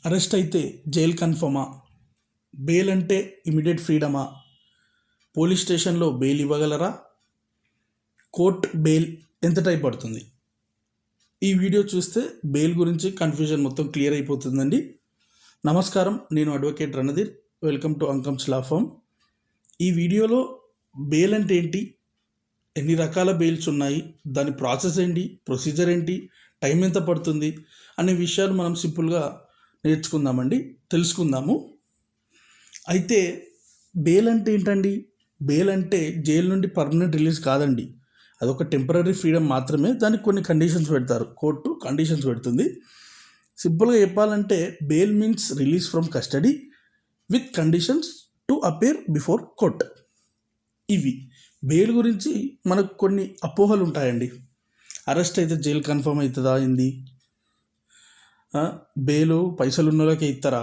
Arrest అయితే jail కన్ఫర్మా? Bail అంటే immediate ఫ్రీడమా? Police స్టేషన్లో బెయిల్ ఇవ్వగలరా? కోర్ట్ బెయిల్ ఎంత టైం పడుతుంది? ఈ వీడియో చూస్తే బెయిల్ గురించి కన్ఫ్యూజన్ మొత్తం క్లియర్ అయిపోతుందండి. నమస్కారం, నేను advocate Randhir. Welcome to Ankam's law firm. ఈ వీడియోలో బెయిల్ అంటే ఏంటి, ఎన్ని రకాల బెయిల్స్ ఉన్నాయి, దాని ప్రాసెస్ ఏంటి, ప్రొసీజర్ ఏంటి, టైం ఎంత పడుతుంది అనే విషయాలు మనం సింపుల్గా నేర్చుకుందామండి, తెలుసుకుందాము. అయితే బెయిల్ అంటే ఏంటండి? బెయిల్ అంటే జైలు నుండి పర్మనెంట్ రిలీజ్ కాదండి, అదొక టెంపరీ ఫ్రీడమ్ మాత్రమే. దానికి కొన్ని కండిషన్స్ పెడతారు, కోర్టు కండిషన్స్ పెడుతుంది. సింపుల్గా చెప్పాలంటే bail means release from custody with conditions to appear before court. ఇవి బెయిల్ గురించి మనకు కొన్ని అపోహలు ఉంటాయండి. అరెస్ట్ అయితే జైలు కన్ఫర్మ్ అవుతుందా? ఏంది బెయిల్ పైసలు ఉన్న వాళ్ళకి ఇస్తారా?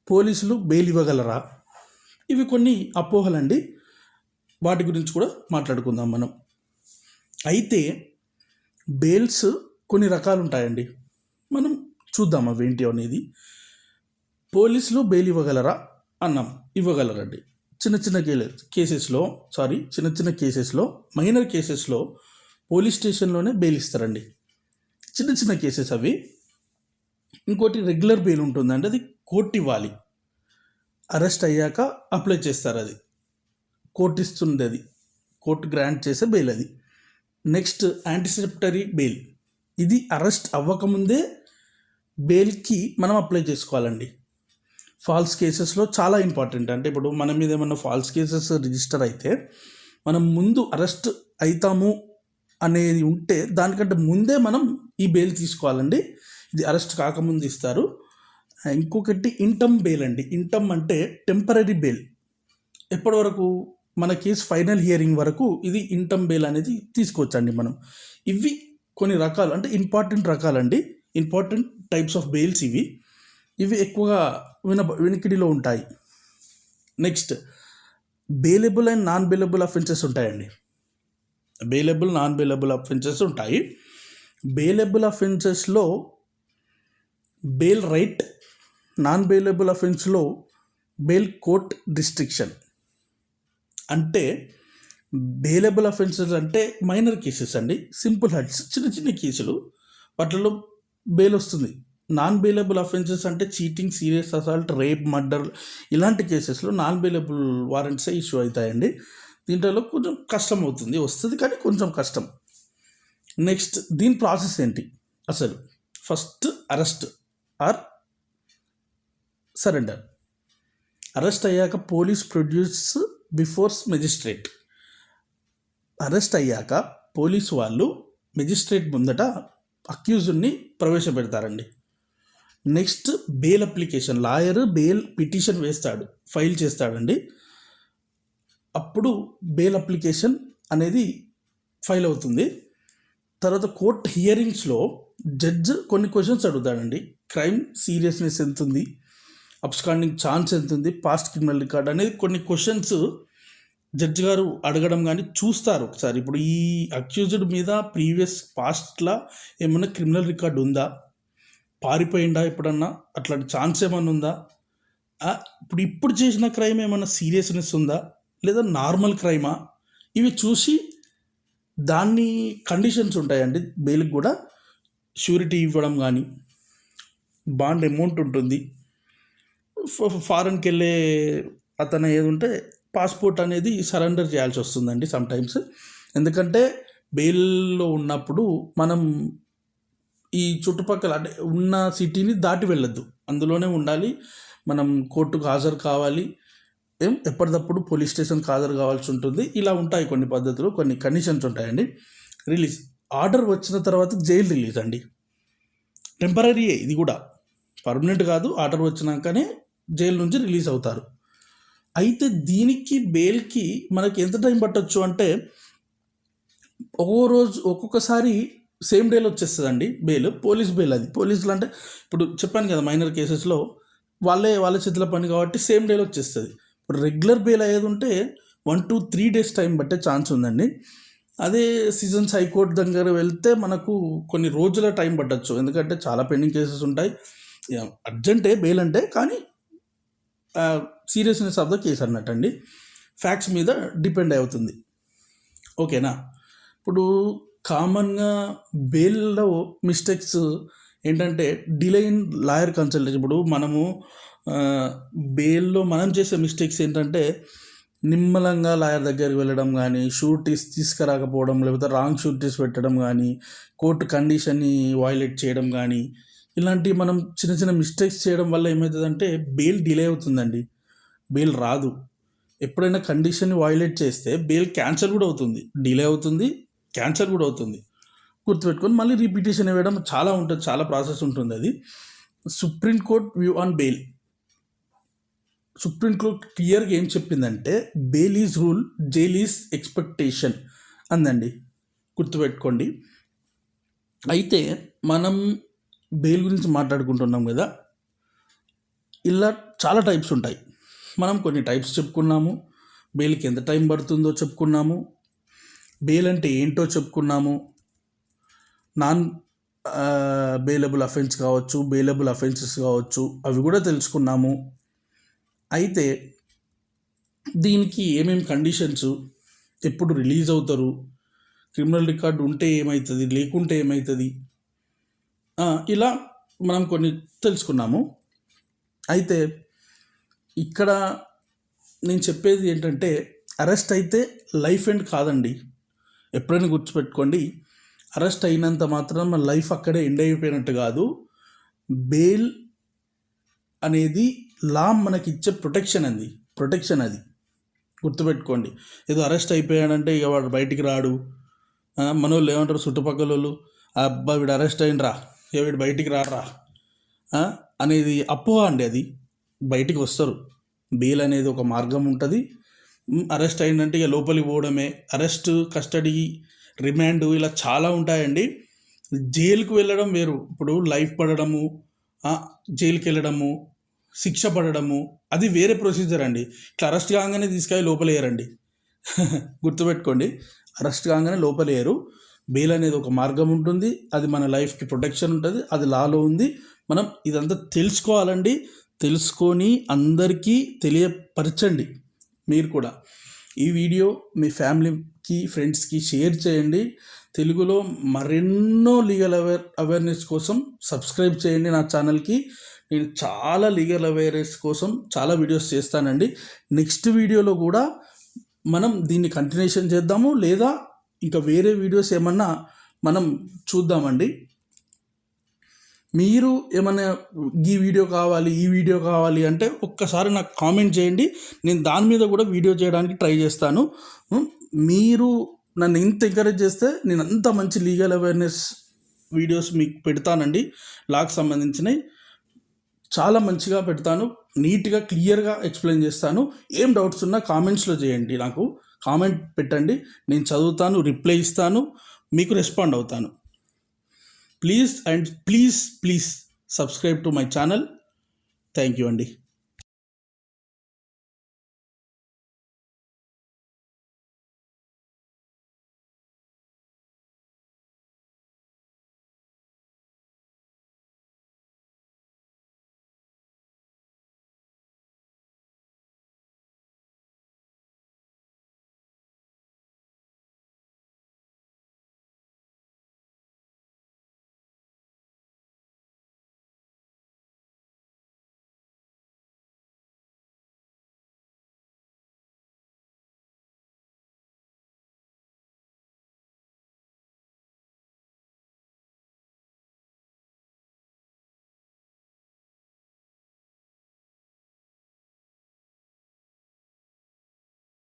పోలీసులు బెయిల్ ఇవ్వగలరా? ఇవి కొన్ని అపోహలండి, వాటి గురించి కూడా మాట్లాడుకుందాం మనం. అయితే బెయిల్స్ కొన్ని రకాలు ఉంటాయండి, మనం చూద్దాం అవేంటి అనేది. పోలీసులు బెయిల్ ఇవ్వగలరా అన్నాం, ఇవ్వగలరండి. చిన్న చిన్న కేసెస్లో మైనర్ కేసెస్లో పోలీస్ స్టేషన్లోనే బెయిల్ ఇస్తారండి, చిన్న చిన్న కేసెస్ అవి. ఇంకోటి రెగ్యులర్ బెయిల్ ఉంటుందండి, అది కోర్టు ఇవ్వాలి. అరెస్ట్ అయ్యాక అప్లై చేస్తారు, అది కోర్టు ఇస్తుంది, అది కోర్టు గ్రాంట్ చేసే బెయిల్ అది. నెక్స్ట్ యాంటిసిపేటరీ బెయిల్, ఇది అరెస్ట్ అవ్వకముందే బెయిల్కి మనం అప్లై చేసుకోవాలండి. ఫాల్స్ కేసెస్లో చాలా ఇంపార్టెంట్. అంటే ఇప్పుడు మన మీద ఏమన్నా ఫాల్స్ కేసెస్ రిజిస్టర్ అయితే మనం ముందు అరెస్ట్ అవుతాము అనేది ఉంటే దానికంటే ముందే మనం ఈ బెయిల్ తీసుకోవాలండి. ఇది అరెస్ట్ కాకముందు ఇస్తారు. ఇంకొకటి ఇంటమ్ బెయిల్ అండి. ఇంటమ్ అంటే టెంపరీ బెయిల్. ఎప్పటి వరకు? మన కేసు ఫైనల్ హియరింగ్ వరకు ఇది ఇంటమ్ బెయిల్ అనేది తీసుకోవచ్చండి మనం. ఇవి కొన్ని రకాలు, అంటే ఇంపార్టెంట్ రకాలండి, ఇంపార్టెంట్ టైప్స్ ఆఫ్ బెయిల్స్ ఇవి. ఇవి ఎక్కువగా వినికిడిలో ఉంటాయి. Next bailable and non bailable offences ఉంటాయండి. బెయిలబుల్, నాన్ బెయిలబుల్ అఫెన్సెస్ ఉంటాయి. బెయిలబుల్ అఫెన్సెస్లో బెయిల్ రైట్, నాన్ బెయిలబుల్ అఫెన్స్లో బెయిల్ కోర్ట్ రిస్ట్రిక్షన్. అంటే బెయిలబుల్ అఫెన్సెస్ అంటే మైనర్ కేసెస్ అండి, సింపుల్ హర్ట్స్, చిన్న చిన్న కేసులు, వాటిలో బెయిల్ వస్తుంది. నాన్ బెయిలబుల్ అఫెన్సెస్ అంటే cheating, serious assault, rape, murder, ఇలాంటి కేసెస్లో నాన్ బెయిలబుల్ వారెంట్సే ఇష్యూ అవుతాయండి. దీంట్లో కొంచెం కష్టం అవుతుంది, వస్తుంది కానీ కొంచెం కష్టం. నెక్స్ట్ దీని ప్రాసెస్ ఏంటి అసలు? First arrest or surrender. Arrest అయ్యాక police produce before magistrate. Arrest అయ్యాక పోలీసు వాళ్ళు మెజిస్ట్రేట్ ముందట అక్యూజ్డ్ని ప్రవేశపెడతారండి. Next bail application, lawyer bail petition వేస్తాడు, ఫైల్ చేస్తాడండి. అప్పుడు బెయిల్ అప్లికేషన్ అనేది ఫైల్ అవుతుంది. తర్వాత కోర్ట్ హియరింగ్స్లో జడ్జ్ కొన్ని క్వశ్చన్స్ అడుగుతాడండి. క్రైమ్ సీరియస్నెస్ ఎంత ఉంది, అబ్స్కాండింగ్ ఛాన్స్ ఎంత ఉంది, పాస్ట్ క్రిమినల్ రికార్డ్ అనేది కొన్ని క్వశ్చన్స్ జడ్జి గారు అడగడం కానీ చూస్తారు ఒకసారి. ఇప్పుడు ఈ అక్యూజ్డ్ మీద ప్రీవియస్ పాస్ట్లో ఏమన్నా క్రిమినల్ రికార్డ్ ఉందా, పారిపోయిందా ఎప్పుడన్నా, అట్లాంటి ఛాన్స్ ఏమన్నా ఉందా, ఇప్పుడు చేసిన క్రైమ్ ఏమన్నా సీరియస్నెస్ ఉందా, లేదా నార్మల్ క్రైమా, ఇవి చూసి దాన్ని కండిషన్స్ ఉంటాయండి బెయిల్కి కూడా. షూరిటీ ఇవ్వడం కానీ, బాండ్ అమౌంట్ ఉంటుంది, ఫారెన్కి వెళ్ళే అతను ఏది ఉంటే పాస్పోర్ట్ అనేది సరెండర్ చేయాల్సి వస్తుందండి సమ్టైమ్స్. ఎందుకంటే బెయిల్లో ఉన్నప్పుడు మనం ఈ చుట్టుపక్కల అంటే ఉన్న సిటీని దాటి వెళ్ళొద్దు, అందులోనే ఉండాలి. మనం కోర్టుకు హాజరు కావాలి, ఎప్పటికప్పుడు పోలీస్ స్టేషన్కి హాజరు కావాల్సి ఉంటుంది. ఇలా ఉంటాయి కొన్ని పద్ధతులు, కొన్ని కండిషన్స్ ఉంటాయండి. రిలీజ్ ఆర్డర్ వచ్చిన తర్వాత జైలు రిలీజ్ అండి. టెంపరీయే, ఇది కూడా పర్మనెంట్ కాదు. ఆర్డర్ వచ్చినాకనే జైలు నుంచి రిలీజ్ అవుతారు. అయితే దీనికి బెయిల్కి మనకి ఎంత టైం పట్టవచ్చు అంటే, ఒక్కొక్కసారి సేమ్ డేలో వచ్చేస్తుందండి బెయిల్. పోలీస్ బెయిల్, అది పోలీసులు అంటే ఇప్పుడు చెప్పాను కదా, మైనర్ కేసెస్లో వాళ్ళ చేతిలో పని కాబట్టి సేమ్ డేలో వచ్చేస్తుంది. ఇప్పుడు రెగ్యులర్ బెయిల్ అయ్యేది ఉంటే 1 to 3 days టైం పట్టే ఛాన్స్ ఉందండి. అదే సిజన్స్ హైకోర్టు దగ్గర వెళ్తే మనకు కొన్ని రోజుల టైం పట్టచ్చు, ఎందుకంటే చాలా పెండింగ్ కేసెస్ ఉంటాయి. అర్జెంటే బెయిల్ అంటే, కానీ సీరియస్నెస్ ఆఫ్ ద కేసు అన్నట్టండి, ఫ్యాక్ట్స్ మీద డిపెండ్ అవుతుంది. ఓకేనా. ఇప్పుడు కామన్గా బెయిల్లో మిస్టేక్స్ ఏంటంటే డిలే ఇన్ లాయర్ కన్సల్టేషన్. ఇప్పుడు మనము బెయిల్లో మనం చేసే మిస్టేక్స్ ఏంటంటే నిమ్మలంగా లాయర్ దగ్గరికి వెళ్ళడం కానీ, షూరిటీస్ తీసుకురాకపోవడం, లేకపోతే రాంగ్ షూరిటీస్ పెట్టడం కానీ, కోర్టు కండిషన్ని వైలేట్ చేయడం కానీ, ఇలాంటివి మనం చిన్న చిన్న మిస్టేక్స్ చేయడం వల్ల ఏమవుతుందంటే బెయిల్ డిలే అవుతుందండి, బెయిల్ రాదు. ఎప్పుడైనా కండిషన్ని వైలేట్ చేస్తే బెయిల్ క్యాన్సిల్ కూడా అవుతుంది, డిలే అవుతుంది, క్యాన్సిల్ కూడా అవుతుంది. గుర్తుపెట్టుకొని మళ్ళీ రిపిటేషన్ ఇవ్వడం చాలా ఉంటుంది, చాలా ప్రాసెస్ ఉంటుంది. అది supreme court view on bail. Supreme court క్లియర్గా ఏం చెప్పిందంటే bail is rule, jail is expectation అందండి, గుర్తుపెట్టుకోండి. అయితే మనం బెయిల్ గురించి మాట్లాడుకుంటున్నాం కదా, ఇలా చాలా టైప్స్ ఉంటాయి. మనం కొన్ని టైప్స్ చెప్పుకున్నాము, బెయిల్కి ఎంత టైం పడుతుందో చెప్పుకున్నాము, బెయిల్ అంటే ఏంటో చెప్పుకున్నాము, నాన్ బెయిలబుల్ అఫెన్స్ కావచ్చు, బెయిలబుల్ అఫెన్సెస్ కావచ్చు, అవి కూడా తెలుసుకున్నాము. అయితే దీనికి ఏమేమి కండిషన్స్, ఎప్పుడు రిలీజ్ అవుతారు, క్రిమినల్ రికార్డు ఉంటే ఏమవుతుంది, లేకుంటే ఏమవుతుంది, ఇలా మనం కొన్ని తెలుసుకున్నాము. అయితే ఇక్కడ నేను చెప్పేది ఏంటంటే అరెస్ట్ అయితే లైఫ్ ఎండ్ కాదండి. ఎప్పుడైనా గుర్తుపెట్టుకోండి, అరెస్ట్ అయినంత మాత్రం మన లైఫ్ అక్కడే ఎండ్ అయిపోయినట్టు కాదు. బెయిల్ అనేది లా మనకి ఇచ్చే ప్రొటెక్షన్ అది గుర్తుపెట్టుకోండి. ఏదో అరెస్ట్ అయిపోయాడంటే ఇక వాడు బయటికి రాడు. మన వాళ్ళు ఏమంటారు, చుట్టుపక్కల వాళ్ళు, అబ్బా వీడు అరెస్ట్ అయినరా, ఇక వీడు బయటికి రారా అనేది అపోహ అండి. అది బయటికి వస్తారు. బెయిల్ అనేది ఒక మార్గం ఉంటుంది. అరెస్ట్ అయిందంటే ఇక లోపలికి పోవడమే. అరెస్ట్, కస్టడీ, రిమాండ్ ఇలా చాలా ఉంటాయండి. జైలుకు వెళ్ళడం వేరు. ఇప్పుడు లైఫ్ పడడము, జైలుకి వెళ్ళడము, శిక్ష పడడము, అది వేరే ప్రొసీజర్ అండి. ఇట్లా అరెస్ట్ కాగానే తీసుకెళ్ళి లోపలేయరండి. గుర్తుపెట్టుకోండి, అరెస్ట్ కాగానే లోపలేయరు. బెయిల్ అనేది ఒక మార్గం ఉంటుంది, అది మన లైఫ్కి ప్రొటెక్షన్ ఉంటుంది, అది లాలో ఉంది. మనం ఇదంతా తెలుసుకోవాలండి. తెలుసుకొని అందరికీ తెలియపరచండి. మీరు కూడా ఈ వీడియో మీ ఫ్యామిలీకి, ఫ్రెండ్స్కి షేర్ చేయండి. తెలుగులో మరెన్నో లీగల్ అవేర్నెస్ కోసం సబ్స్క్రైబ్ చేయండి నా ఛానల్కి. నేను చాలా లీగల్ అవేర్నెస్ కోసం చాలా వీడియోస్ చేస్తానండి. నెక్స్ట్ వీడియోలో కూడా మనం దీన్ని కంటిన్యూషన్ చేద్దాము, లేదా ఇంకా వేరే వీడియోస్ ఏమన్నా మనం చూద్దామండి. మీరు ఏమైనా ఈ వీడియో కావాలి అంటే ఒక్కసారి నాకు కామెంట్ చేయండి. నేను దాని మీద కూడా వీడియో చేయడానికి ట్రై చేస్తాను. మీరు నన్ను ఇంత ఎంకరేజ్ చేస్తే నేను అంత మంచి లీగల్ అవేర్నెస్ వీడియోస్ మీకు పెడతానండి. లాకి సంబంధించినవి చాలా మంచిగా పెడతాను, నీట్గా క్లియర్గా ఎక్స్ప్లెయిన్ చేస్తాను. ఏం డౌట్స్ ఉన్నా కామెంట్స్లో చేయండి, నాకు కామెంట్ పెట్టండి, నేను చదువుతాను, రిప్లై ఇస్తాను, మీకు రెస్పాండ్ అవుతాను. Please subscribe to my channel. Thank you అండి.